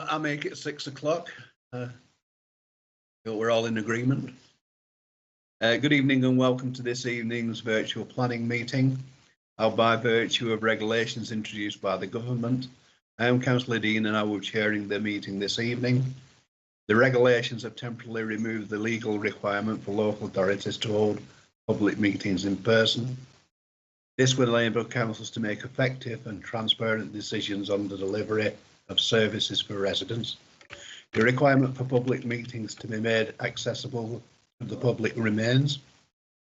I'll make it 6 o'clock. We're all in agreement. Good evening and welcome to this evening's virtual planning meeting. By virtue of regulations introduced by the government, I am Councillor Dean and I will be chairing the meeting this evening. The regulations have temporarily removed the legal requirement for local authorities to hold public meetings in person. This will enable councils to make effective and transparent decisions on the delivery of services for residents. The requirement for public meetings to be made accessible to the public remains,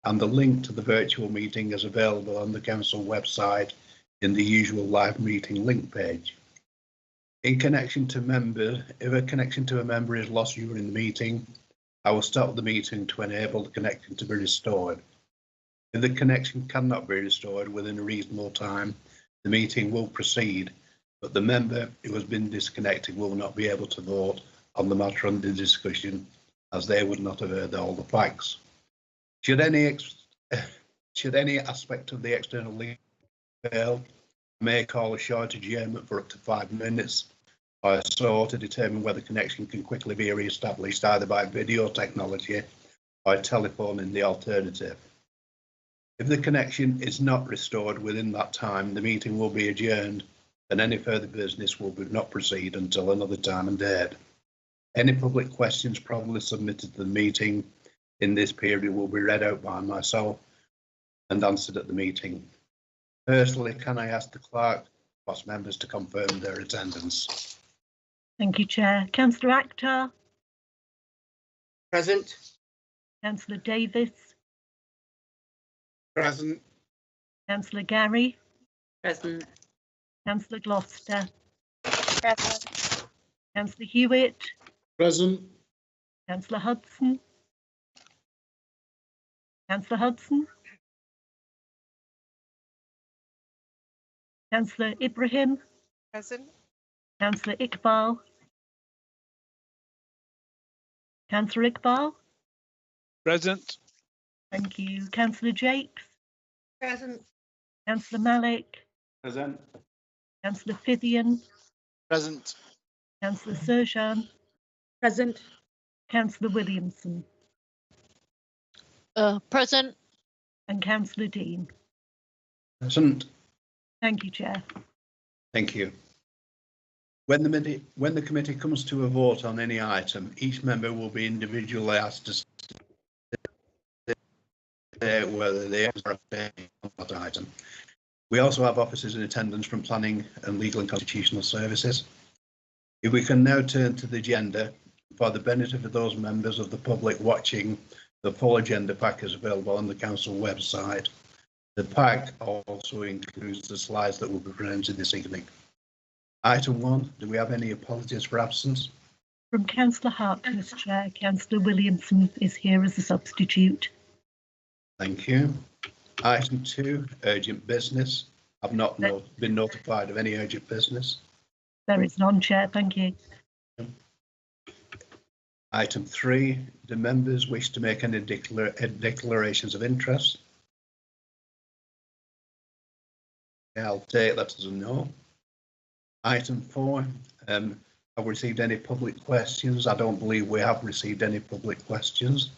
and the link to the virtual meeting is available on the council website in the usual live meeting link page. In connection to members, if a connection to a member is lost during the meeting, I will stop the meeting to enable the connection to be restored. If the connection cannot be restored within a reasonable time, the meeting will proceed, but the member who has been disconnected will not be able to vote on the matter under discussion, as they would not have heard all the facts. Should any aspect of the external link fail, I may call a short adjournment for up to 5 minutes or so to determine whether connection can quickly be re-established either by video technology or telephone in the alternative. If the connection is not restored within that time, the meeting will be adjourned and any further business will not proceed until another time and date. Any public questions properly submitted to the meeting in this period will be read out by myself and answered at the meeting. Personally, can I ask the clerk, past members, to confirm their attendance? Thank you, Chair. Councillor Akhtar. Present. Councillor Davis. Present. Councillor Gary. Present. Councillor Gloucester. Present. Councillor Hewitt. Present. Councillor Hudson. Councillor Hudson. Councillor Ibrahim. Present. Councillor Iqbal. Councillor Iqbal. Present. Thank you. Councillor Jakes. Present. Councillor Malik. Present. Councillor Fithian. Present. Councillor Serjan. Present. Councillor Williamson. Present. And Councillor Dean. Present. Thank you, Chair. Thank you. When the committee comes to a vote on any item, each member will be individually asked to say whether they are abstaining on that item. We also have officers in attendance from Planning and Legal and Constitutional Services. If we can now turn to the agenda, for the benefit of those members of the public watching, the full agenda pack is available on the council website. The pack also includes the slides that will be presented this evening. Item 1, do we have any apologies for absence? From Councillor Harkness, Chair, Councillor Williamson is here as a substitute. Thank you. Item 2, urgent business. I've not been notified of any urgent business. There is none, Chair, thank you. Item 3, do members wish to make any declarations of interest? I'll take that as a no. Item 4, have we received any public questions? I don't believe we have received any public questions.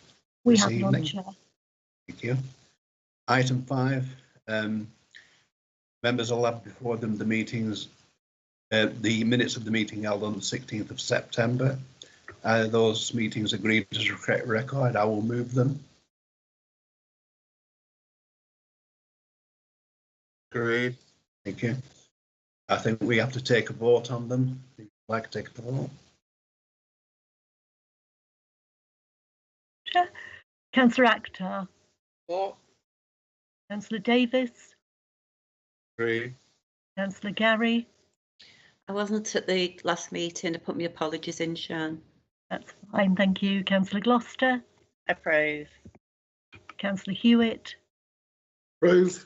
We have none, Chair. Thank you. Item 5, members will have before them the minutes of the meeting held on the 16th of September. Those meetings agreed as a record. I will move them. Agreed. Thank you. I think we have to take a vote on them. If you'd like to take a vote. Chair. Councillor Akhtar. Four. Councillor Davis. 3. Councillor Gary. I wasn't at the last meeting. I put my apologies in, Sean. That's fine, thank you. Councillor Gloucester. Approve. Councillor Hewitt. Approve.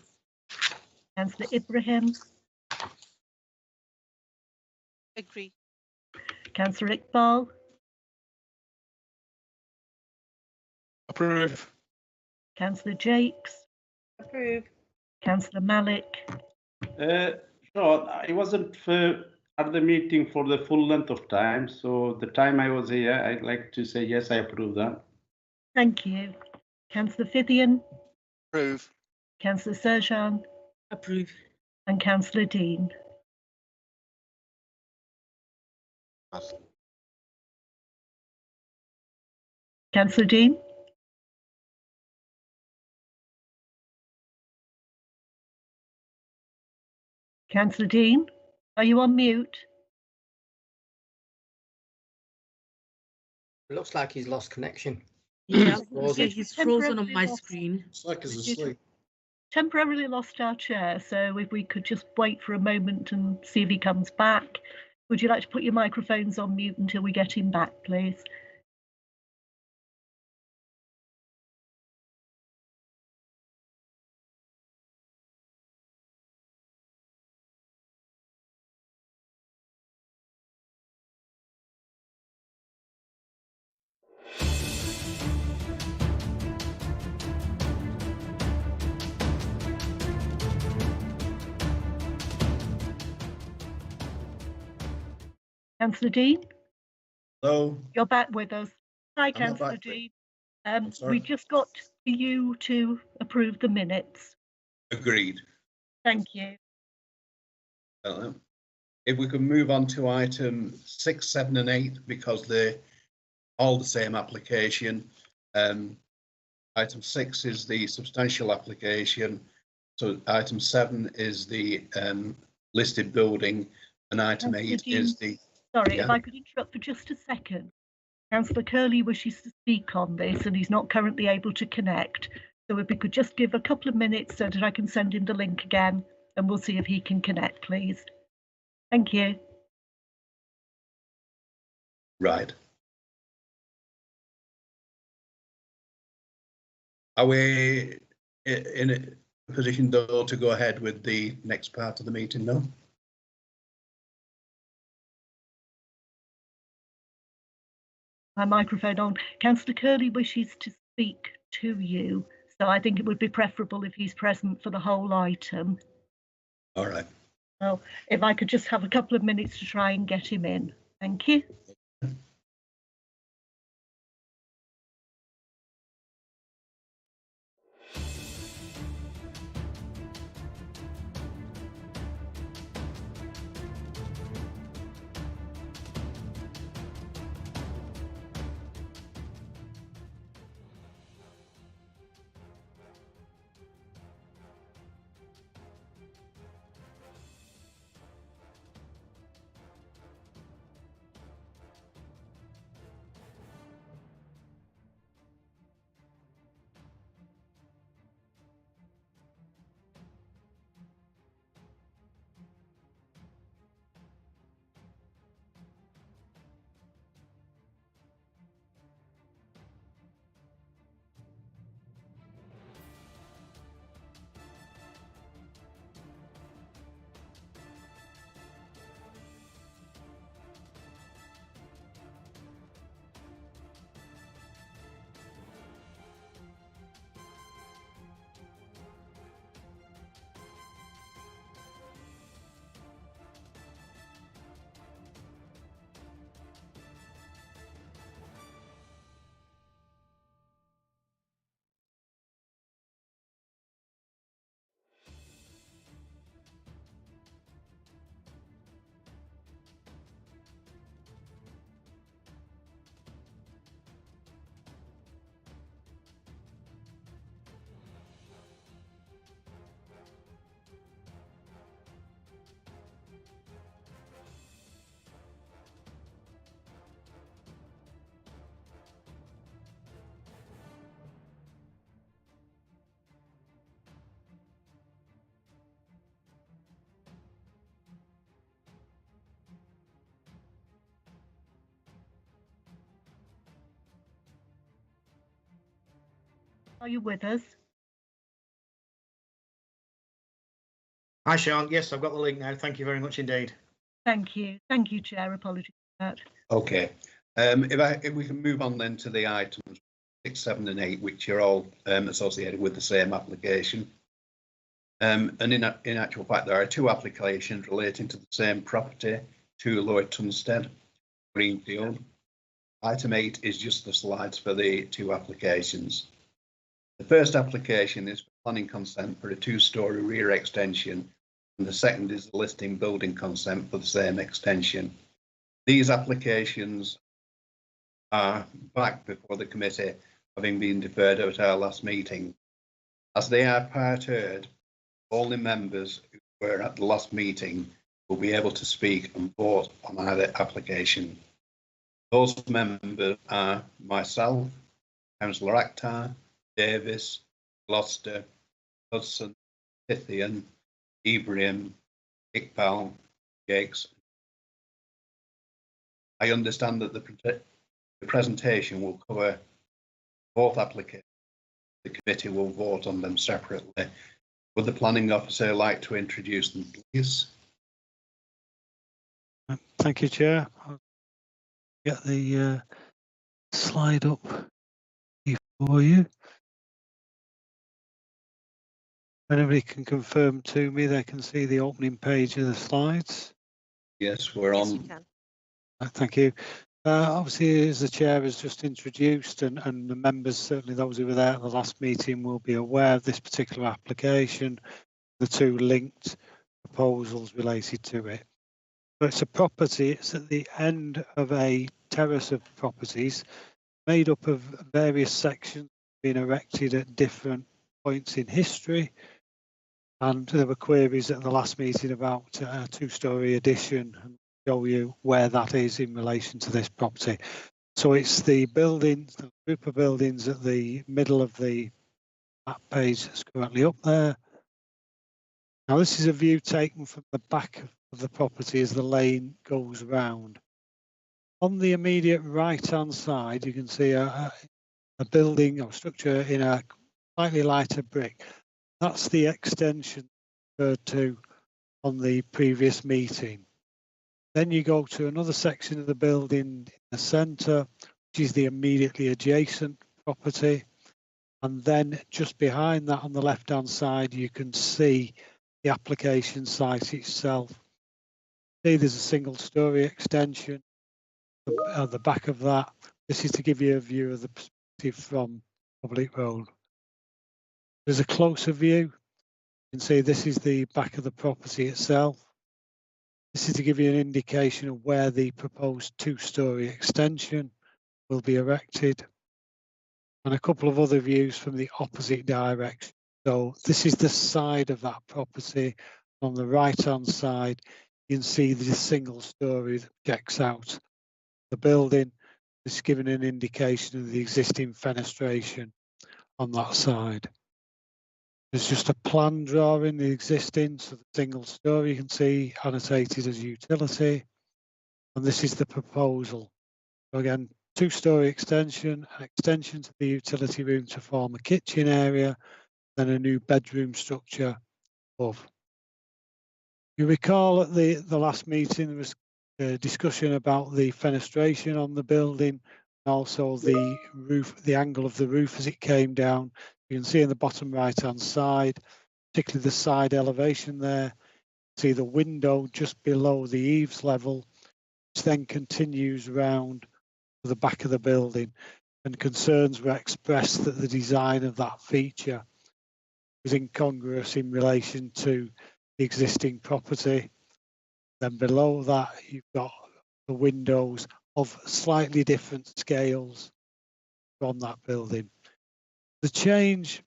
Councillor Ibrahim. Agree. Councillor Iqbal. Approve. Councillor Jakes. Approve. Councillor Malik. Sure, it wasn't for at the meeting for the full length of time. So the time I was here, I'd like to say yes, I approve that. Thank you. Councillor Fithian, Approve. Councillor Serjean Approve. and Councillor Dean. Pass. Councillor Dean? Councillor Dean, are you on mute? It looks like he's lost connection. Yeah, Frozen. he's frozen on my Temporarily screen. It's like he's Did you- asleep. Temporarily lost our chair, so if we could just wait for a moment and see if he comes back. Would you like to put your microphones on mute until we get him back, please? Councillor Dean, Hello. you're back with us. Hi, not Councillor back. Dean. sorry. We just got you to approve the minutes. Agreed. Thank you. If we can move on to item 6, 7 and 8, because they're all the same application. Item 6 is the substantial application. So item 7 is the listed building, and item Councillor 8 Dean, is the, Sorry, Yeah. if I could interrupt for just a second. Councillor Curley wishes to speak on this and he's not currently able to connect. So if we could just give a couple of minutes so that I can send him the link again and we'll see if he can connect, please. Thank you. right. Are we in a position though to go ahead with the next part of the meeting? No? My microphone on. Councillor Curley wishes to speak to you. So I think it would be preferable if he's present for the whole item. All right. So if I could just have a couple of minutes to try and get him in. Thank you. Are you with us? Hi, Sean. Yes, I've got the link now. Thank you very much indeed. Thank you. Thank you, Chair. Apologies for that. Okay. If we can move on then to the items 6, 7 and 8, which are all associated with the same application. And in actual fact, there are two applications relating to the same property, 2 Lower Tunstead, Greenfield. Item 8 is just the slides for the 2 applications. The first application is for planning consent for a 2-storey rear extension, and the second is the listing building consent for the same extension. These applications are back before the committee, having been deferred at our last meeting. As they are part heard, all the members who were at the last meeting will be able to speak and vote on either application. Those members are myself, Councillor Akhtar, Davis, Gloucester, Hudson, Scythian, Ibrahim, Iqbal, Jakes. I understand that the presentation will cover both applications. The committee will vote on them separately. Would the planning officer like to introduce them, please? Thank you, Chair. I'll get the slide up for you. Anybody can confirm to me they can see the opening page of the slides. Yes, we're Yes, on. you can. Thank you. Obviously, as the chair has just introduced, and the members, certainly those who were there at the last meeting, will be aware of this particular application, the 2 linked proposals related to it. But it's a property, it's at the end of a terrace of properties made up of various sections being erected at different points in history. And there were queries at the last meeting about a 2-storey addition, and show you where that is in relation to this property. So it's the building, the group of buildings at the middle of the map page that's currently up there. Now this is a view taken from the back of the property as the lane goes round. On the immediate right-hand side, you can see a building or structure in a slightly lighter brick. That's the extension referred to on the previous meeting. Then you go to another section of the building in the centre, which is the immediately adjacent property. And then just behind that on the left-hand side, you can see the application site itself. See, there's a single-storey extension at the back of that. This is to give you a view of the perspective from Public Road. There's a closer view. You can see this is the back of the property itself. This is to give you an indication of where the proposed 2-storey extension will be erected, and a couple of other views from the opposite direction. So this is the side of that property. On the right-hand side, you can see the single storey that checks out the building. It's giving an indication of the existing fenestration on that side. There's just a plan drawing the existing, so the single storey you can see annotated as utility, and this is the proposal. So again, 2-storey extension, an extension to the utility room to form a kitchen area, then a new bedroom structure above. You recall at the last meeting there was a discussion about the fenestration on the building, and also the roof, the angle of the roof as it came down. You can see in the bottom right hand side, particularly the side elevation there, see the window just below the eaves level, which then continues round to the back of the building, and concerns were expressed that the design of that feature was incongruous in relation to the existing property. Then below that you've got the windows of slightly different scales from that building. The change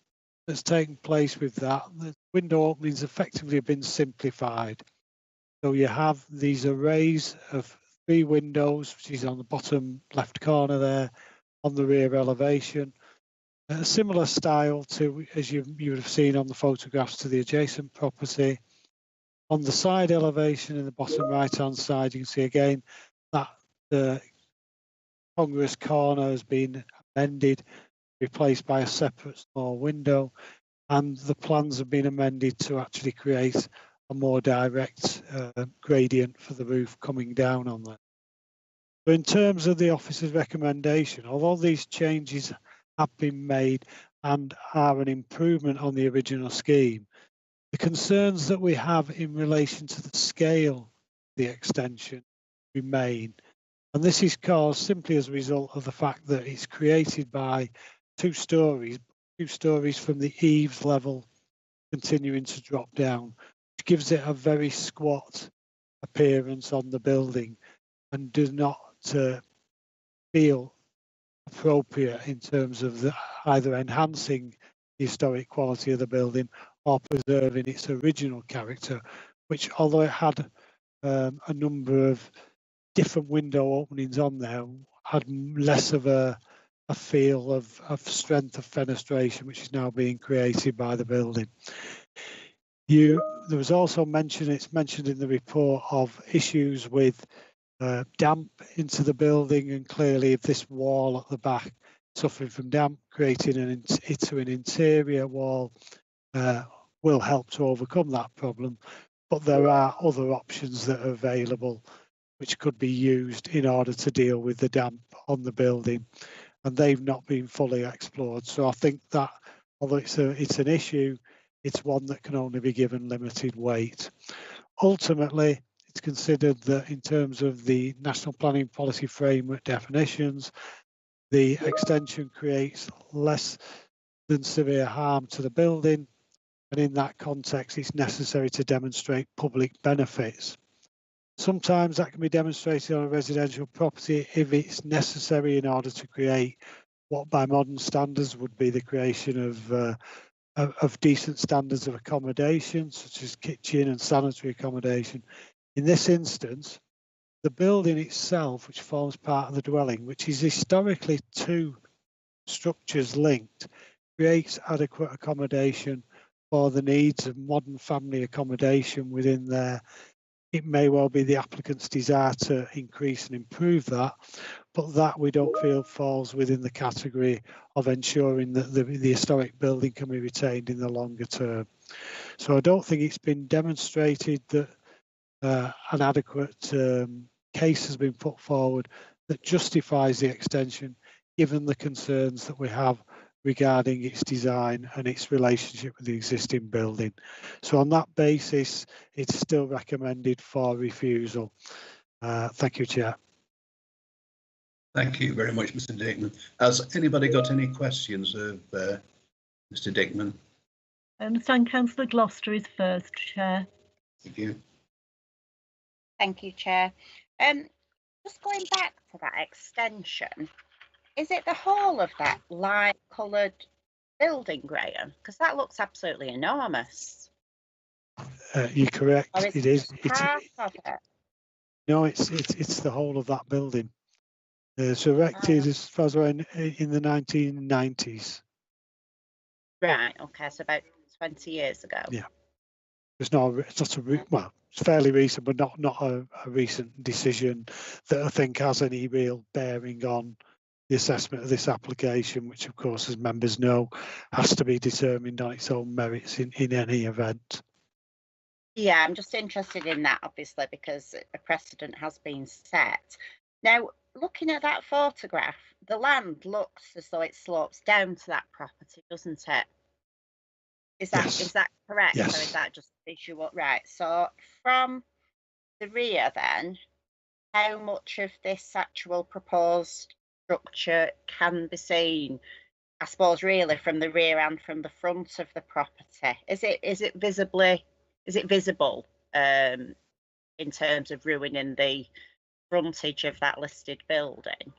that's taken place with that, the window openings effectively have been simplified. So you have these arrays of 3 windows, which is on the bottom left corner there, on the rear elevation. A similar style to, as you would have seen on the photographs, to the adjacent property. On the side elevation in the bottom right hand side, you can see again that the congruous corner has been amended, replaced by a separate small window, and the plans have been amended to actually create a more direct gradient for the roof coming down on that. But in terms of the officer's recommendation, although these changes have been made and are an improvement on the original scheme, the concerns that we have in relation to the scale of the extension remain. And this is caused simply as a result of the fact that it's created by two stories from the eaves level continuing to drop down, which gives it a very squat appearance on the building and does not feel appropriate in terms of either enhancing the historic quality of the building or preserving its original character, which, although it had a number of different window openings on there, had less of a feel of strength of fenestration, which is now being created by the building. There was also it's mentioned in the report of issues with damp into the building, and clearly if this wall at the back suffering from damp, creating an interior wall will help to overcome that problem. But there are other options that are available which could be used in order to deal with the damp on the building, and they've not been fully explored. So I think that although it's an issue, it's one that can only be given limited weight. Ultimately, it's considered that in terms of the National Planning Policy Framework definitions, the extension creates less than severe harm to the building, and in that context, it's necessary to demonstrate public benefits. Sometimes that can be demonstrated on a residential property if it's necessary in order to create what by modern standards would be the creation of decent standards of accommodation, such as kitchen and sanitary accommodation. In this instance, the building itself, which forms part of the dwelling, which is historically two structures linked, creates adequate accommodation for the needs of modern family accommodation within there. It may well be the applicant's desire to increase and improve that, but that we don't feel falls within the category of ensuring that the historic building can be retained in the longer term. So I don't think it's been demonstrated that an adequate case has been put forward that justifies the extension, given the concerns that we have regarding its design and its relationship with the existing building. So on that basis, it's still recommended for refusal. Thank you, Chair. Thank you very much, Mr. Dickman. Has anybody got any questions of Mr. Dickman? I understand Councillor Gloucester is first, Chair. Thank you. Thank you, Chair. Just going back to that extension, is it the whole of that light coloured building, Graham? Because that looks absolutely enormous. You're correct. Or It is. Part of it. No, it's the whole of that building. It's erected as far as in the 1990s. Right. Okay. So about 20 years ago. Yeah. It's not well, it's fairly recent, but not a recent decision that I think has any real bearing on the assessment of this application, which of course, as members know, has to be determined on its own merits in any event. Yeah, I'm just interested in that, obviously, because a precedent has been set. Now, looking at that photograph, the land looks as though it slopes down to that property, doesn't it? Is that correct? Yes. Or is that just visual? Right. So from the rear then, how much of this actual proposed structure can be seen? I suppose really from the rear and from the front of the property. Is it visible in terms of ruining the frontage of that listed building?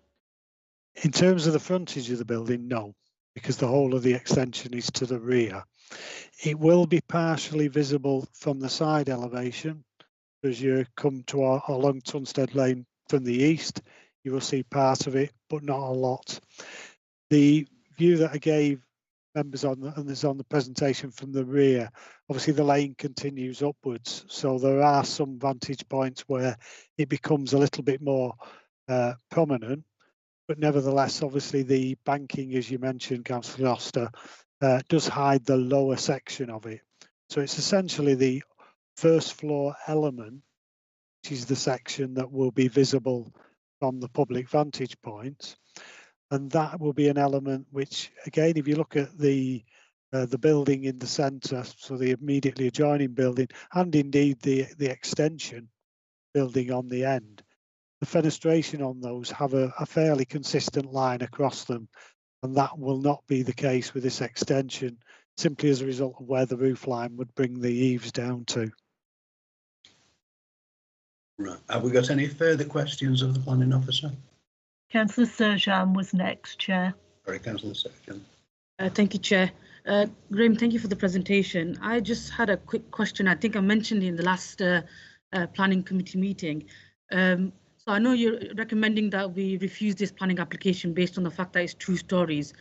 In terms of the frontage of the building, no, because the whole of the extension is to the rear. It will be partially visible from the side elevation. As you come to along Tunstead Lane from the east, you will see part of it, but not a lot. The view that I gave members on the presentation from the rear, obviously the lane continues upwards, so there are some vantage points where it becomes a little bit more prominent, but nevertheless, obviously the banking, as you mentioned, Councillor Gloucester, does hide the lower section of it. So it's essentially the first floor element, which is the section that will be visible from the public vantage point. And that will be an element which, again, if you look at the building in the centre, so the immediately adjoining building, and indeed the extension building on the end, the fenestration on those have a fairly consistent line across them, and that will not be the case with this extension, simply as a result of where the roof line would bring the eaves down to. Right. Have we got any further questions of the planning officer? Councillor Surjan was next, Chair. Sorry, Councillor Surgeon. Thank you, Chair. Graham, thank you for the presentation. I just had a quick question. I think I mentioned in the last planning committee meeting. So I know you're recommending that we refuse this planning application based on the fact that it's 2 stories.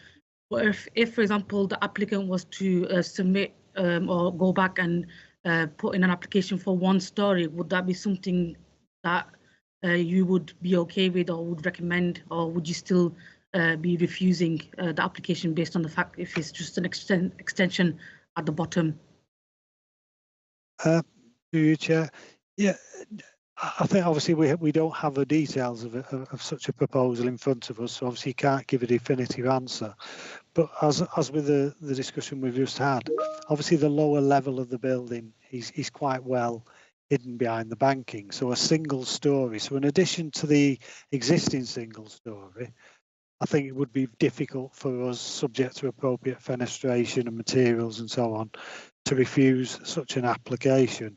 But if for example, the applicant was to submit or go back and put in an application for 1 story, would that be something that you would be okay with or would recommend, or would you still be refusing the application based on the fact if it's just an extension at the bottom? To you, Chair. Yeah, I think obviously we don't have the details of such a proposal in front of us, so obviously you can't give a definitive answer. But as with the discussion we've just had, obviously the lower level of the building is quite well hidden behind the banking. So a single story, so in addition to the existing single story, I think it would be difficult for us, subject to appropriate fenestration and materials and so on, to refuse such an application.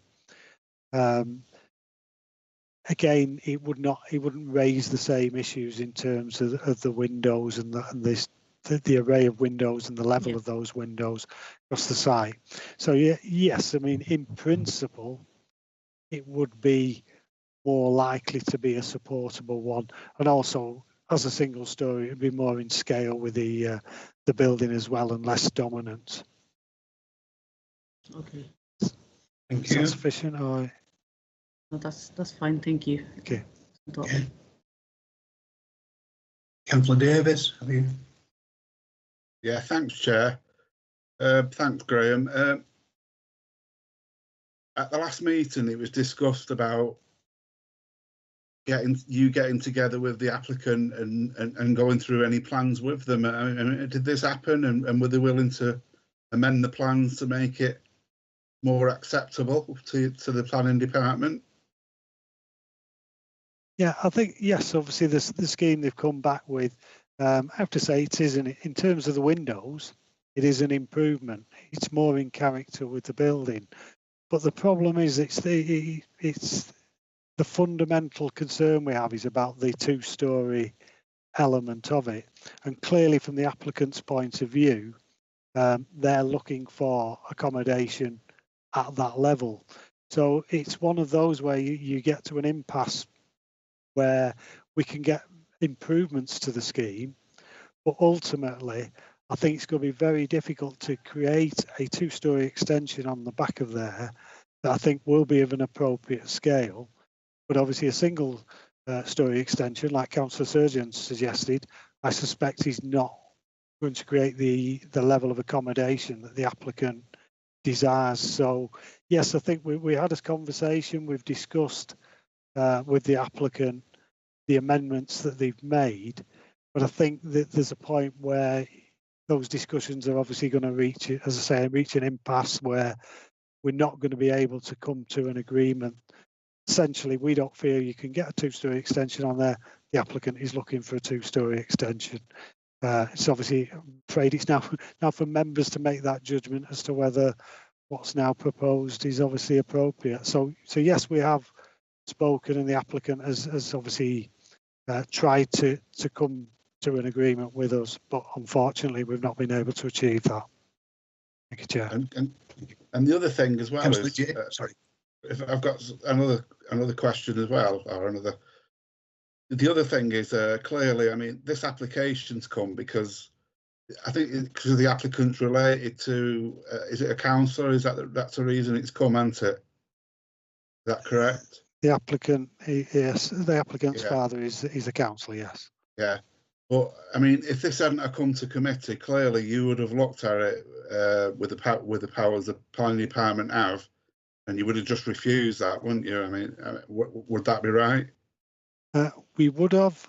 Again, it wouldn't raise the same issues in terms of the windows and the array of windows and the level of those windows across the site. So yes, I mean, in principle, it would be more likely to be a supportable one, and also as a single story, it would be more in scale with the building as well and less dominant. Okay. Thank Is you. that sufficient? Or... No, that's fine. Thank you. Okay. Okay. Councillor Davis, have you? Yeah, thanks, Chair. Thanks, Graham. At the last meeting, it was discussed about getting together with the applicant and going through any plans with them. I mean, did this happen, and were they willing to amend the plans to make it more acceptable to the planning department? Yeah, I think yes. Obviously, the scheme they've come back with, I have to say, it is in terms of the windows, it is an improvement. It's more in character with the building, but the problem is it's the fundamental concern we have is about the 2-story element of it, and clearly from the applicant's point of view, they're looking for accommodation at that level. So it's one of those where you get to an impasse where we can get improvements to the scheme, but ultimately I think it's going to be very difficult to create a 2-story extension on the back of there that I think will be of an appropriate scale. But obviously a single story extension, like Councillor Surgeon suggested, I suspect is not going to create the level of accommodation that the applicant desires. So yes, I think we had this conversation, we've discussed with the applicant the amendments that they've made, but I think that there's a point where those discussions are obviously going to reach, as I say, reach an impasse where we're not going to be able to come to an agreement. Essentially, we don't feel you can get a 2-story extension on there. The applicant is looking for a 2-story extension. It's obviously, I'm afraid it's now for members to make that judgment as to whether what's now proposed is obviously appropriate. So yes, we have spoken, and the applicant has obviously tried to come to an agreement with us, but unfortunately we've not been able to achieve that. Thank you, Chair. And the other thing as well is, sorry, if I've got another question as well, or another. The other thing is clearly, I mean, this application's come because I think because the applicant's related to, is it a councillor? Is that's the reason it's come, isn't it? Is that correct? The applicant, yes, the applicant's father is a councillor, yes. Yeah, but I mean, if this hadn't have come to committee, clearly you would have looked at it with the powers the planning department have, and you would have just refused that, wouldn't you? I mean, would that be right? We would have,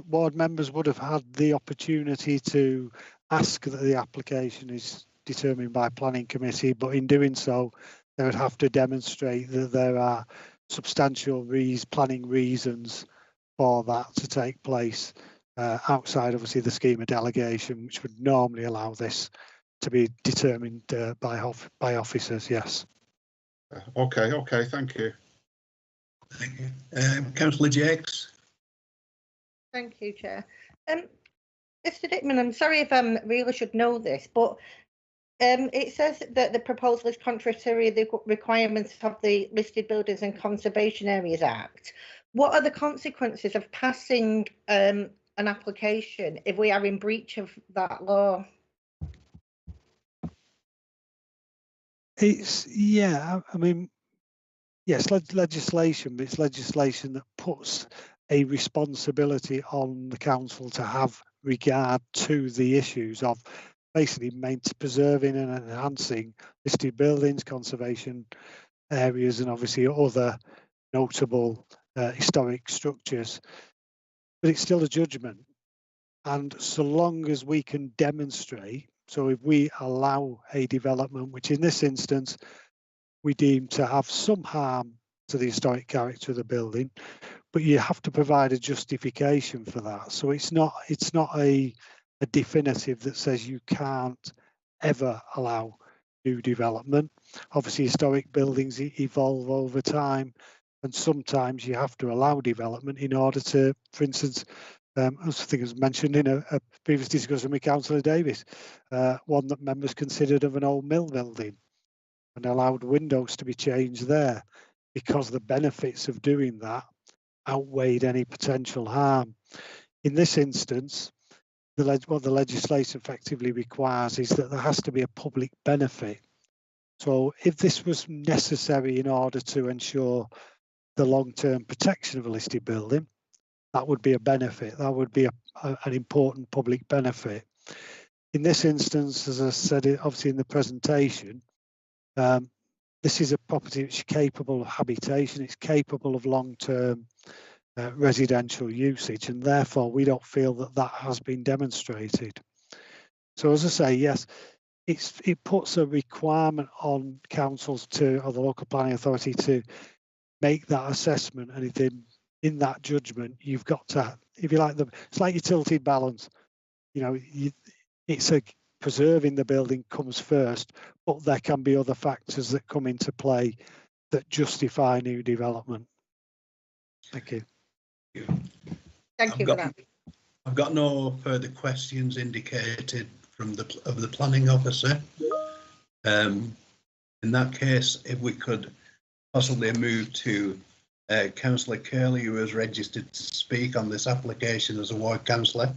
board members would have had the opportunity to ask that the application is determined by planning committee, but in doing so, they would have to demonstrate that there are substantial planning reasons for that to take place outside, obviously, the scheme of delegation, which would normally allow this to be determined by officers. Yes. Okay, thank you. Thank you. Councillor Jakes. Thank you, Chair. Mr. Dickman, I'm sorry if I really should know this, but it says that the proposal is contrary to the requirements of the Listed Buildings and Conservation Areas Act. What are the consequences of passing an application if we are in breach of that law? I mean, yes, legislation, but it's legislation that puts a responsibility on the council to have regard to the issues of basically preserving and enhancing listed buildings, conservation areas, and obviously other notable historic structures. But it's still a judgment. And so long as we can demonstrate, so if we allow a development, which in this instance, we deem to have some harm to the historic character of the building, but you have to provide a justification for that. So it's not a definitive that says you can't ever allow new development. Obviously, historic buildings evolve over time, and sometimes you have to allow development in order to, for instance, I think it was mentioned in a previous discussion with Councillor Davis, one that members considered of an old mill building, and allowed windows to be changed there because the benefits of doing that outweighed any potential harm. In this instance, what the legislation effectively requires is that there has to be a public benefit. So if this was necessary in order to ensure the long-term protection of a listed building, that would be a benefit. That would be an important public benefit. In this instance, as I said, obviously in the presentation, this is a property which is capable of habitation. It's capable of long-term residential usage, and therefore we don't feel that that has been demonstrated. So as I say, yes, it puts a requirement on councils or the local planning authority to make that assessment, and if in that judgment you've got to, if you like, it's like your tilted balance. You know, it's preserving the building comes first, but there can be other factors that come into play that justify new development. Thank you. Thank you for that. I've got no further questions indicated from the planning officer. In that case, if we could possibly move to Councillor Curley, who has registered to speak on this application as a ward councillor.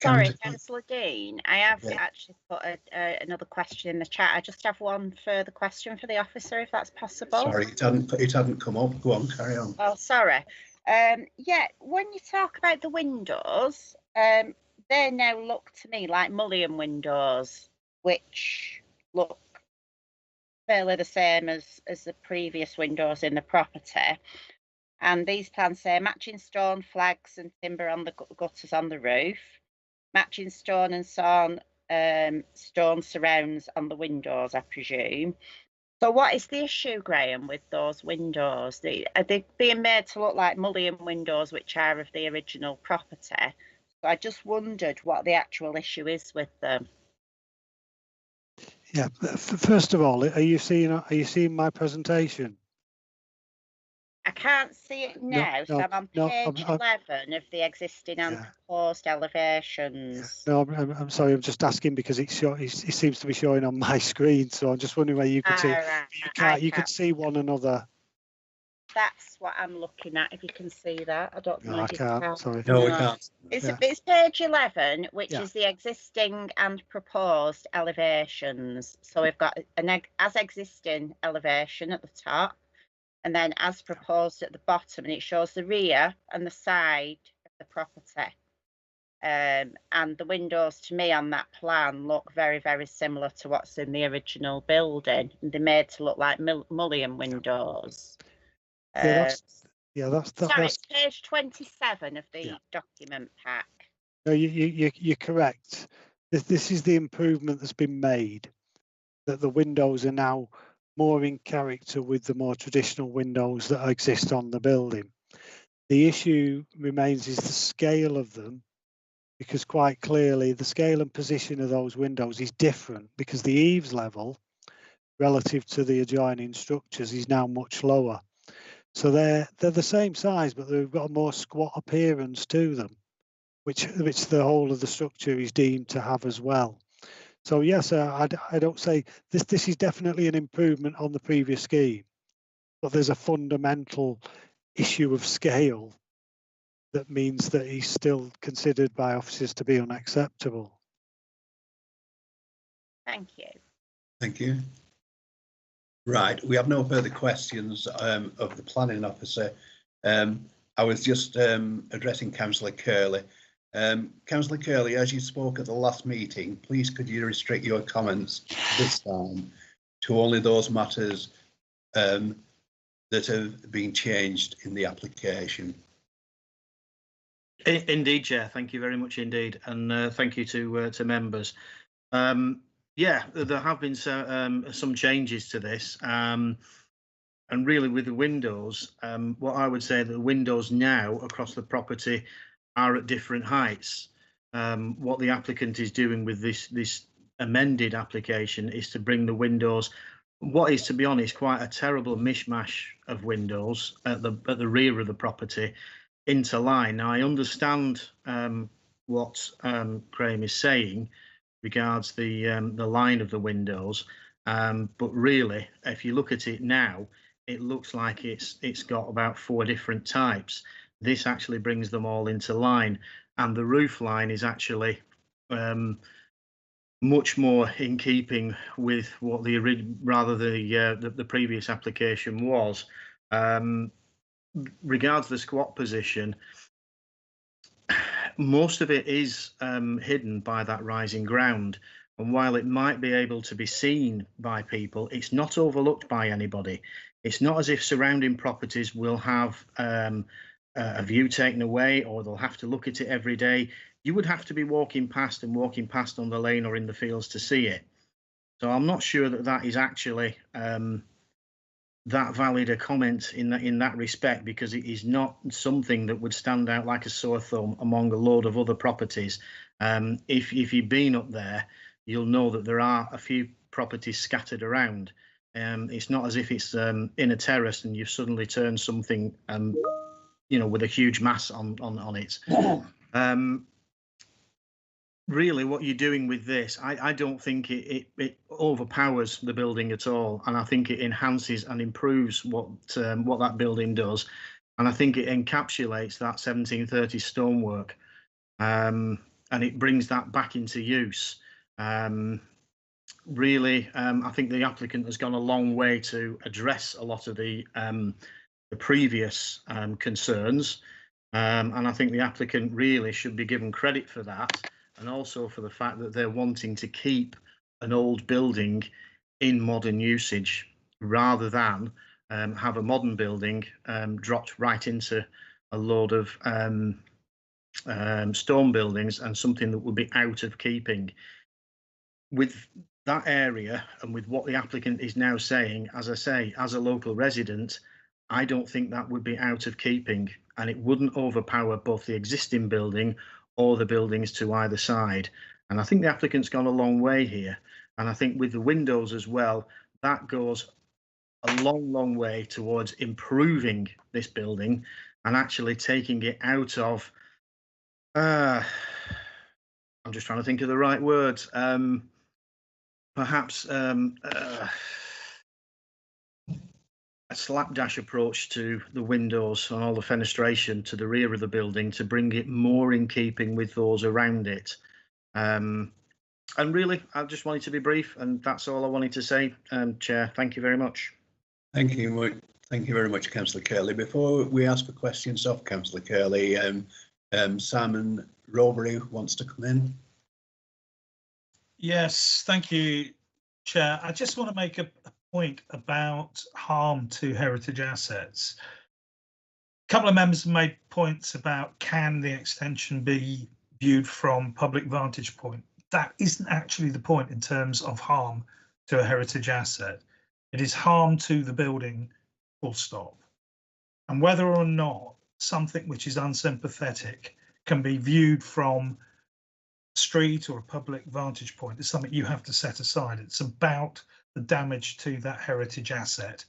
Sorry, Councillor Dean, I have actually put another question in the chat. I just have one further question for the officer, if that's possible. Sorry, it hadn't come up. Go on, carry on. Oh, sorry. Yeah, when you talk about the windows, they now look to me like mullion windows, which look fairly the same as the previous windows in the property. And these plans say matching stone flags and timber on the gutters on the roof, matching stone and sawn stone surrounds on the windows, I presume. So what is the issue, Graham, with those windows? Are they being made to look like mullion windows, which are of the original property? So I just wondered what the actual issue is with them. Yeah, first of all, are you seeing my presentation? I can't see it now, so I'm on page 11 of the existing and proposed elevations. No, I'm sorry, I'm just asking because it seems to be showing on my screen, so I'm just wondering whether you could see. Right. You could see one another. That's what I'm looking at. If you can see that, I don't know. No, I can't. Sorry. No, we can't. It's page 11, which is the existing and proposed elevations. So we've got an as existing elevation at the top, and then as proposed at the bottom, and it shows the rear and the side of the property. And the windows to me on that plan look very, very similar to what's in the original building. They're made to look like mullion windows. That's sorry, it's page 27 of the document pack. No, you're correct. This is the improvement that's been made, that the windows are now more in character with the more traditional windows that exist on the building. The issue remains is the scale of them, because quite clearly the scale and position of those windows is different, because the eaves level relative to the adjoining structures is now much lower. So they're the same size, but they've got a more squat appearance to them, which the whole of the structure is deemed to have as well. So yes, I don't say this is definitely an improvement on the previous scheme, but there's a fundamental issue of scale that means that he's still considered by officers to be unacceptable. Thank you. Thank you. Right, we have no further questions of the planning officer. I was just addressing Councillor Curley. Councillor Curley, as you spoke at the last meeting, please could you restrict your comments this time to only those matters that have been changed in the application? Indeed, Chair. Thank you very much indeed, and thank you to members. Yeah, there have been some changes to this, and really with the windows, what I would say that the windows now across the property are at different heights. What the applicant is doing with this amended application is to bring the windows, what is, to be honest, quite a terrible mishmash of windows at the rear of the property, into line. Now I understand what Graham is saying regards the line of the windows, but really, if you look at it now, it looks like it's got about 4 different types. This actually brings them all into line, and the roof line is actually much more in keeping with what the previous application was. Regards the squat position, most of it is hidden by that rising ground, and while it might be able to be seen by people, it's not overlooked by anybody. It's not as if surrounding properties will have a view taken away, or they'll have to look at it every day. You would have to be walking past on the lane or in the fields to see it. So I'm not sure that is actually that valid a comment in that respect, because it is not something that would stand out like a sore thumb among a load of other properties. If you've been up there, you'll know that there are a few properties scattered around. It's not as if it's in a terrace and you've suddenly turned something with a huge mass on it. Really, what you're doing with this, I don't think it overpowers the building at all, and I think it enhances and improves what that building does, and I think it encapsulates that 1730 stonework, and it brings that back into use. Really, I think the applicant has gone a long way to address a lot of the previous concerns, and I think the applicant really should be given credit for that, and also for the fact that they're wanting to keep an old building in modern usage rather than have a modern building dropped right into a load of stone buildings and something that would be out of keeping. With that area and with what the applicant is now saying, as I say, as a local resident, I don't think that would be out of keeping, and it wouldn't overpower both the existing building or the buildings to either side. And I think the applicant's gone a long way here. And I think with the windows as well, that goes a long way towards improving this building and actually taking it out of, I'm just trying to think of the right words, perhaps a slapdash approach to the windows and all the fenestration to the rear of the building to bring it more in keeping with those around it. And really, I just wanted to be brief, and that's all I wanted to say. Chair, thank you very much. Thank you. Thank you very much, Councillor Curley. Before we ask for questions of Councillor Curley, Simon Robury wants to come in. Yes, thank you, Chair. I just want to make a point about harm to heritage assets. A couple of members have made points about can the extension be viewed from public vantage point. That isn't actually the point in terms of harm to a heritage asset. It is harm to the building, full stop. And whether or not something which is unsympathetic can be viewed from a street or a public vantage point is something you have to set aside. It's about the damage to that heritage asset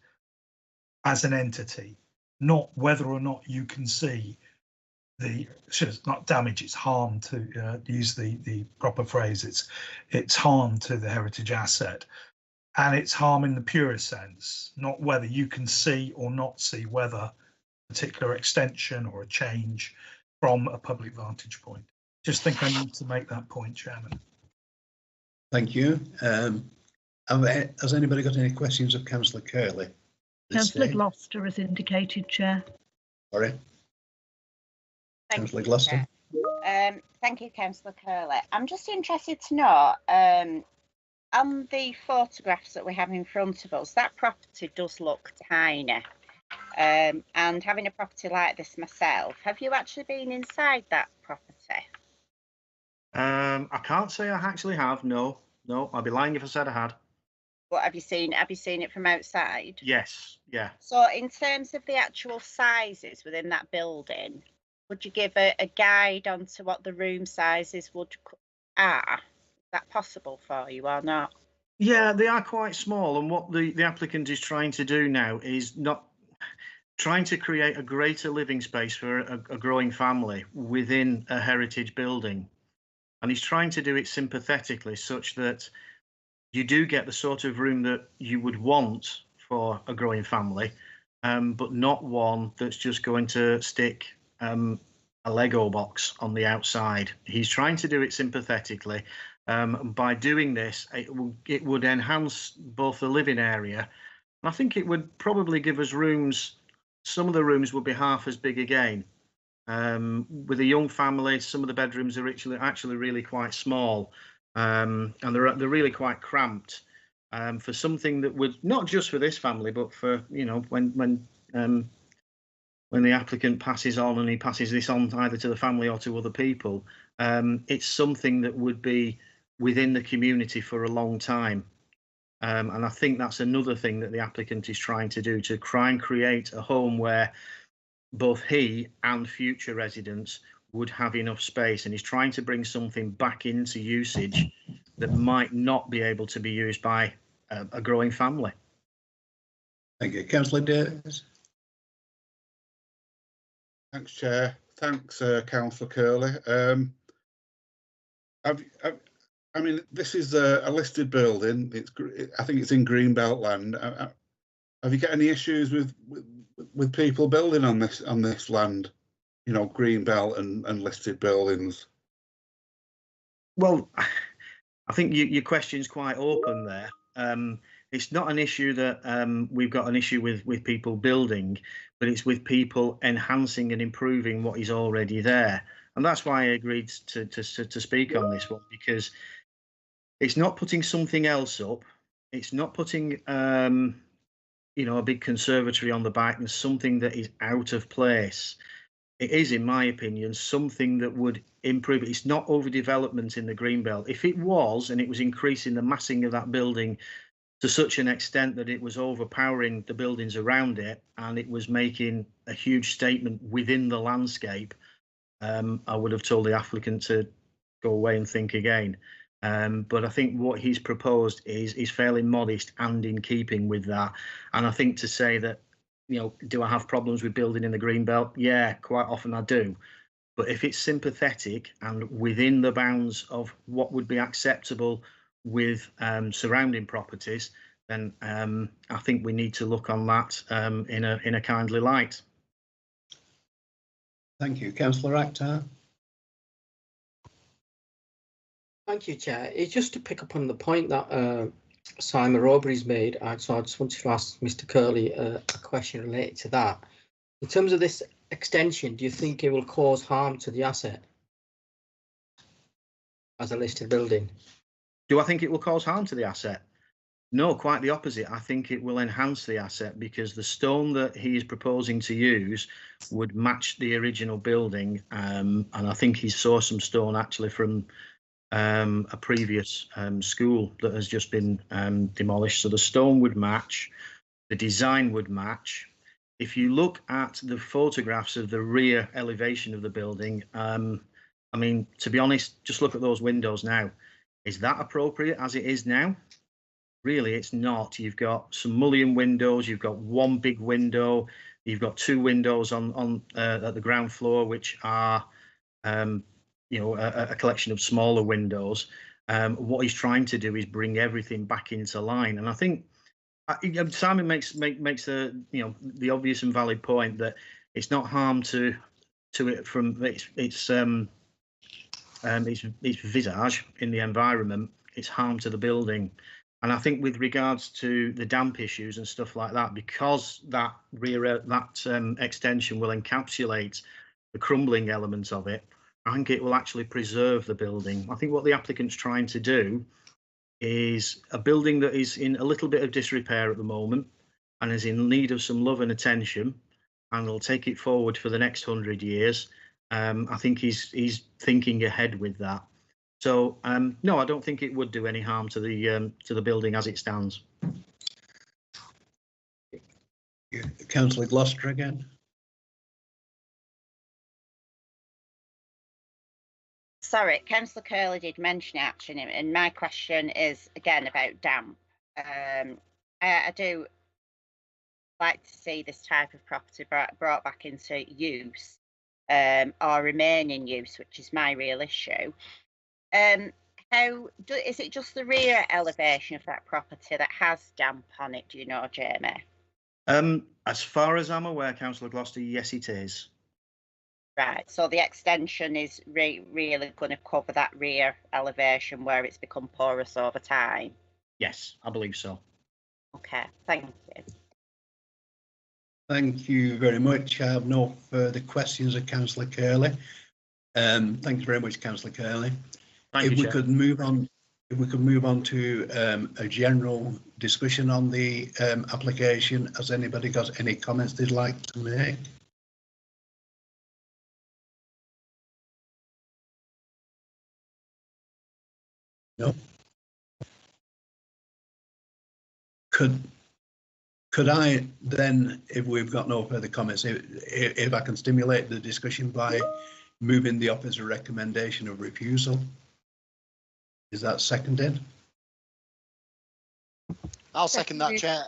as an entity, not whether or not you can see it's not damage, it's harm, to use the proper phrase. It's harm to the heritage asset, and it's harm in the purest sense, not whether you can see or not see whether a particular extension or a change from a public vantage point. Just think I need to make that point, Chairman. Thank you. Has anybody got any questions of Councillor Curley? Councillor Gloucester has indicated, Chair. Sorry. Councillor Gloucester. Thank you, Councillor Curley. I'm just interested to know, on the photographs that we have in front of us, that property does look tiny. And having a property like this myself, have you actually been inside that property? I can't say I actually have. No, I'd be lying if I said I had. What have you seen? Have you seen it from outside? Yes, yeah. So in terms of the actual sizes within that building, would you give a guide on to what the room sizes are? Is that possible for you or not? Yeah, they are quite small, and what the applicant is trying to do now is not trying to create a greater living space for a growing family within a heritage building. And he's trying to do it sympathetically, such that you do get the sort of room that you would want for a growing family, but not one that's just going to stick a Lego box on the outside. He's trying to do it sympathetically. By doing this, it would enhance both the living area, and I think it would probably give us rooms. Some of the rooms would be half as big again. With a young family, some of the bedrooms are actually really quite small, and they're really quite cramped. For something that would, not just for this family, but for, you know, when the applicant passes on and he passes this on either to the family or to other people, it's something that would be within the community for a long time. And I think that's another thing that the applicant is trying to do, to try and create a home where both he and future residents would have enough space, and he's trying to bring something back into usage that might not be able to be used by a growing family. Thank you. Councillor Davis. Thanks, Chair. Thanks, Councillor Curley. I mean, this is a listed building. I think it's in Greenbelt land. Have you got any issues with people building on this land? You know, Greenbelt and listed buildings. Well, I think your question's quite open there. It's not an issue that we've got an issue with people building, but it's with people enhancing and improving what is already there. And that's why I agreed to speak on this one, because it's not putting something else up. It's not putting, you know, a big conservatory on the back and something that is out of place. It is, in my opinion, something that would improve it. It's not overdevelopment in the Greenbelt. If it was, and it was increasing the massing of that building to such an extent that it was overpowering the buildings around it, and it was making a huge statement within the landscape, I would have told the applicant to go away and think again. But I think what he's proposed is fairly modest and in keeping with that. And I think to say that, you know, do I have problems with building in the Greenbelt? Yeah, quite often I do. But if it's sympathetic and within the bounds of what would be acceptable with surrounding properties, then I think we need to look on that in a kindly light. Thank you. Councillor Akhtar. Thank you, Chair. It's just to pick up on the point that Simon Robury's made. So I just wanted to ask Mr. Curley a question related to that. In terms of this extension, do you think it will cause harm to the asset as a listed building? Do I think it will cause harm to the asset? No, quite the opposite. I think it will enhance the asset, because the stone that he is proposing to use would match the original building. And I think he saw some stone actually from a previous school that has just been demolished. So the stone would match, the design would match. If you look at the photographs of the rear elevation of the building, I mean, to be honest, just look at those windows now. Is that appropriate as it is now? Really, it's not. You've got some mullion windows, you've got one big window, you've got two windows on at the ground floor, which are you know, a collection of smaller windows. What he's trying to do is bring everything back into line, and I think Simon makes the, you know, the obvious and valid point that it's not harm to it from its visage in the environment. It's harm to the building. And I think with regards to the damp issues and stuff like that, because that extension will encapsulate the crumbling elements of it, I think it will actually preserve the building. I think what the applicant's trying to do is a building that is in a little bit of disrepair at the moment and is in need of some love and attention, and will take it forward for the next 100 years. I think he's thinking ahead with that. So no, I don't think it would do any harm to the building as it stands. Councillor Gloucester again. Sorry, Councillor Curley did mention it actually, and my question is again about damp. I do like to see this type of property brought back into use, or remain in use, which is my real issue. Is it just the rear elevation of that property that has damp on it? Do you know, Jamie? As far as I'm aware, Councillor Gloucester, yes, it is. Right, so the extension is really going to cover that rear elevation where it's become porous over time? Yes, I believe so. Okay, thank you. Thank you very much. I have no further questions of Councillor Curley. Thank you very much, Councillor Curley. Thank you, we Chair. could move on, if we could move on to a general discussion on the application. Has anybody got any comments they'd like to make? No. Could I then, if we've got no further comments, if I can stimulate the discussion by moving the officer's recommendation of refusal? Is that seconded? I'll second that, Chair.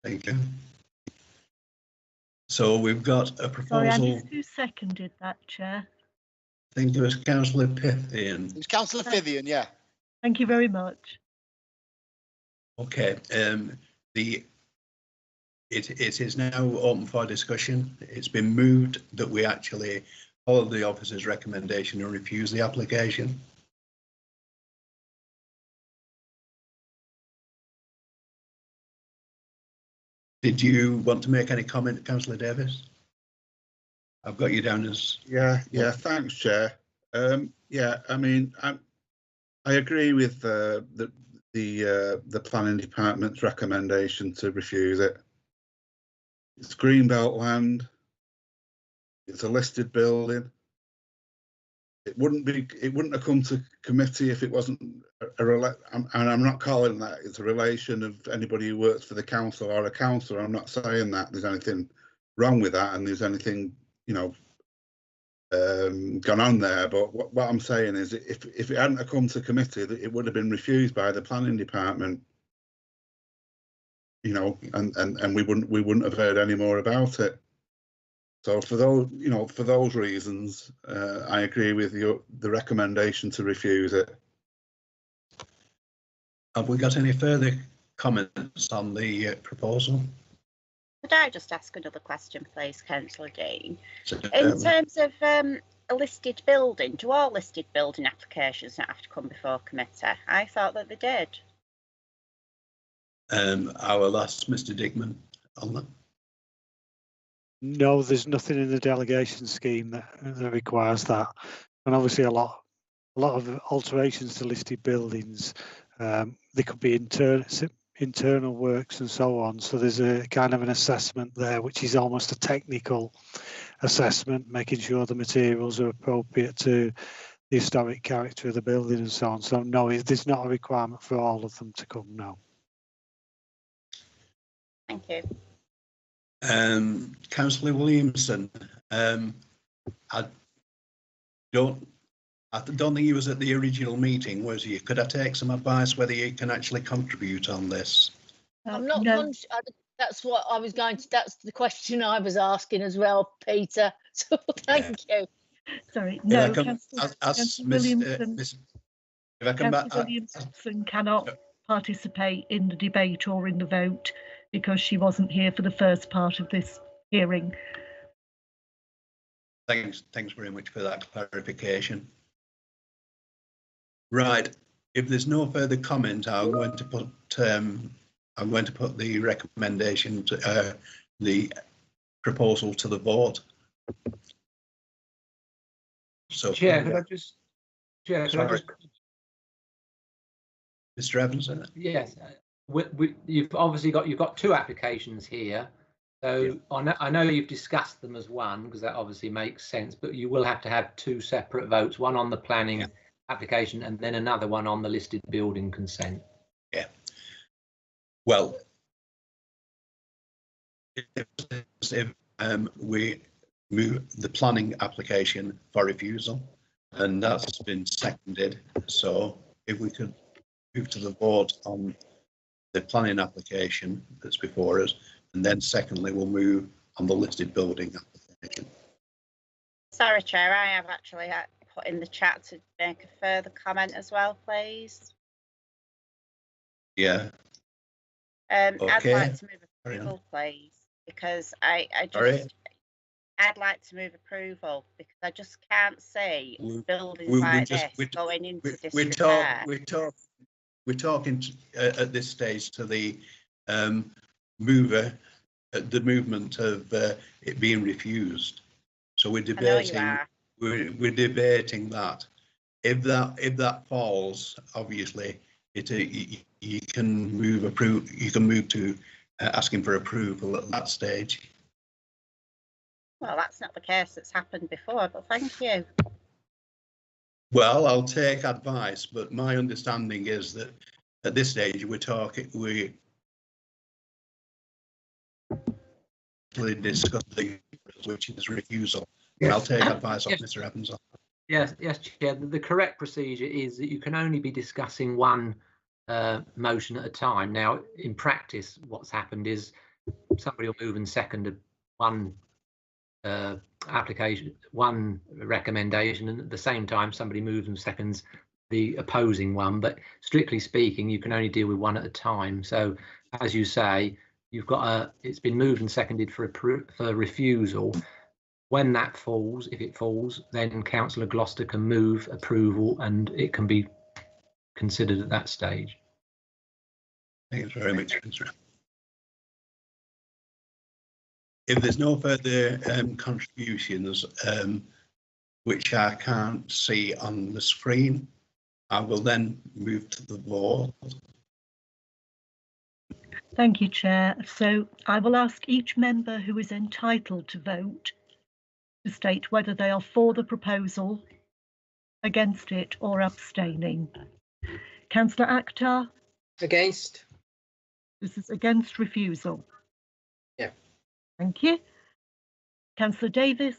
Thank you. So we've got a Sorry, I proposal. missed who seconded that, Chair. I think it was Councillor Pythian. It's Councillor Fithian, yeah. Thank you very much. Okay, it is now open for discussion. It's been moved that we actually follow the officer's recommendation and refuse the application. Did you want to make any comment, Councillor Davis? I've got you down as... Yeah, thanks, Chair. Yeah, I mean, I agree with the planning department's recommendation to refuse it. It's greenbelt land. It's a listed building. It wouldn't have come to committee if it wasn't and I'm not calling that it's a relation of anybody who works for the council or a councillor. I'm not saying that there's anything wrong with that and there's anything, you know, gone on there. But what I'm saying is, if it hadn't have come to committee, it would have been refused by the planning department. You know, and we wouldn't have heard any more about it. So for those reasons, I agree with the recommendation to refuse it. Have we got any further comments on the proposal? Could I just ask another question, please, Councillor Dean? In terms of a listed building, do all listed building applications not have to come before committee? I thought that they did. I will ask Mr. Dickman on that. No, there's nothing in the delegation scheme that requires that, and obviously a lot of alterations to listed buildings. They could be internal works and so on. So there's a kind of an assessment there, which is almost a technical assessment, making sure the materials are appropriate to the historic character of the building and so on. So no, there's not a requirement for all of them to come now. Thank you. Councillor Williamson, I don't think he was at the original meeting, was he? Could I take some advice whether you can actually contribute on this? I'm not. No. That's what I was going to. That's the question I was asking as well, Peter. So thank you. Sorry, no. Councillor Williamson, if I come back, Williamson cannot participate in the debate or in the vote because she wasn't here for the first part of this hearing. Thanks very much for that clarification. Right, if there's no further comment, I'm going to put the recommendation to the proposal to the vote. So, Chair, could I just? Chair, could I just? Mr. Evans? Yes, you've obviously got two applications here. So yeah. I know you've discussed them as one because that obviously makes sense, but you will have to have two separate votes, one on the planning application and then another one on the listed building consent. Yeah. Well, if we move the planning application for refusal, and that's been seconded. So if we could move to the vote on the planning application that's before us, and then secondly, we'll move on the listed building application. Sorry, Chair, I have actually put in the chat to make a further comment as well, please. Yeah. Okay. I'd like to move Carry approval, on. please, because I'd like to move approval because I just can't see buildings like this going into disrepair. We're talking at this stage to the mover, the movement of it being refused. So we're debating. We're debating that. If that falls, obviously, you can move to asking for approval at that stage. Well, that's not the case that's happened before, but thank you. Well, I'll take advice, but my understanding is that at this stage we're discussing which is refusal. Yes. I'll take advice off Mr. Evans. Yes, Chair. The correct procedure is that you can only be discussing one motion at a time. Now, in practice, what's happened is somebody will move and second one application, one recommendation, and at the same time somebody moves and seconds the opposing one. But strictly speaking, you can only deal with one at a time. So, as you say, you've got it's been moved and seconded for refusal. When that falls, if it falls, then Councillor Gloucester can move approval and it can be considered at that stage. Thanks very much, Mr. If there's no further contributions, which I can't see on the screen, I will then move to the vote. Thank you, Chair. So I will ask each member who is entitled to vote to state whether they are for the proposal, against it, or abstaining. Councillor Akhtar? Against. This is against refusal. Yeah. Thank you. Councillor Davis?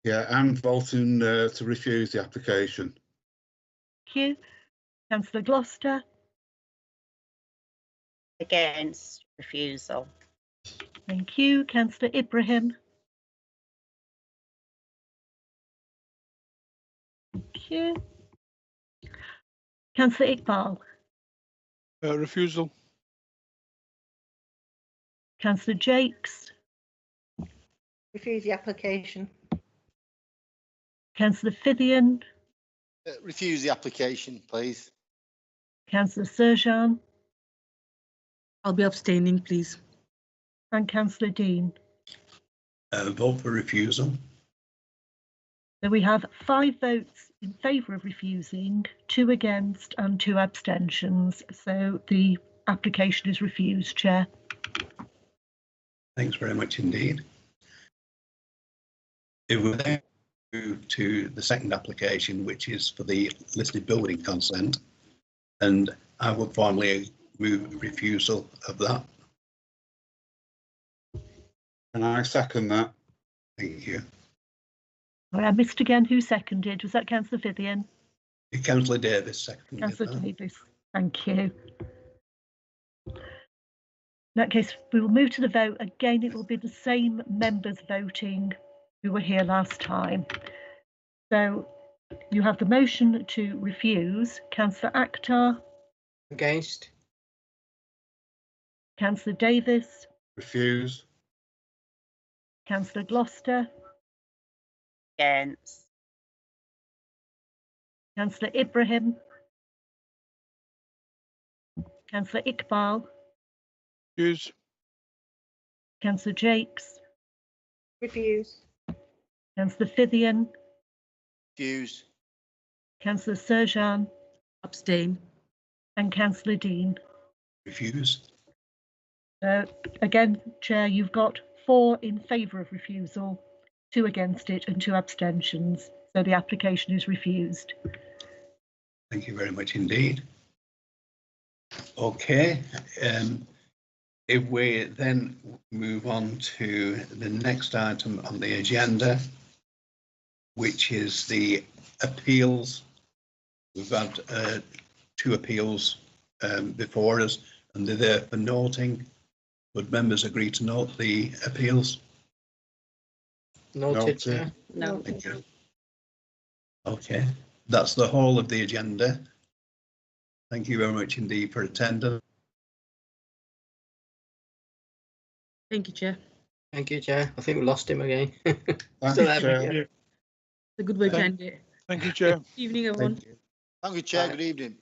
Yeah, I'm voting to refuse the application. Thank you. Councillor Gloucester? Against refusal. Thank you. Councillor Ibrahim? Thank you. Councillor Iqbal? Refusal. Councillor Jakes? Refuse the application. Councillor Fithian? Refuse the application, please. Councillor Serjan? I'll be abstaining, please. And Councillor Dean? Vote for refusal. So we have 5 votes in favour of refusing, 2 against and 2 abstentions. So the application is refused, Chair. Thanks very much indeed. If we then move to the second application, which is for the listed building consent. And I would formally move refusal of that. And I second that. Thank you. All right, I missed again who seconded. Was that Councillor Fithian? Councillor Davis seconded Councillor that. Davis. Thank you. In that case, we will move to the vote. Again, it will be the same members voting who were here last time. So you have the motion to refuse. Councillor Akhtar. Against. Councillor Davis. Refuse. Councillor Gloucester. Against. Councillor Ibrahim. Councillor Iqbal. Refuse. Councillor Jakes. Refuse. Councillor Fithian. Refuse. Councillor Serjan. Abstain. And Councillor Dean. Refuse. Again, Chair, you've got 4 in favour of refusal, 2 against it and 2 abstentions. So the application is refused. Thank you very much indeed. Okay, if we then move on to the next item on the agenda, which is the appeals. We've had 2 appeals before us, and they're there for noting. Would members agree to note the appeals? Noted, Chair. No. Thank you. Okay, that's the whole of the agenda. Thank you very much indeed for attending. Thank you, Chair. Thank you, Chair. I think we lost him again. Thank Still you, there, Chair. yeah. It's a good way to end it. Thank you, Chair. Evening, everyone. Thank you, Chair. Good evening.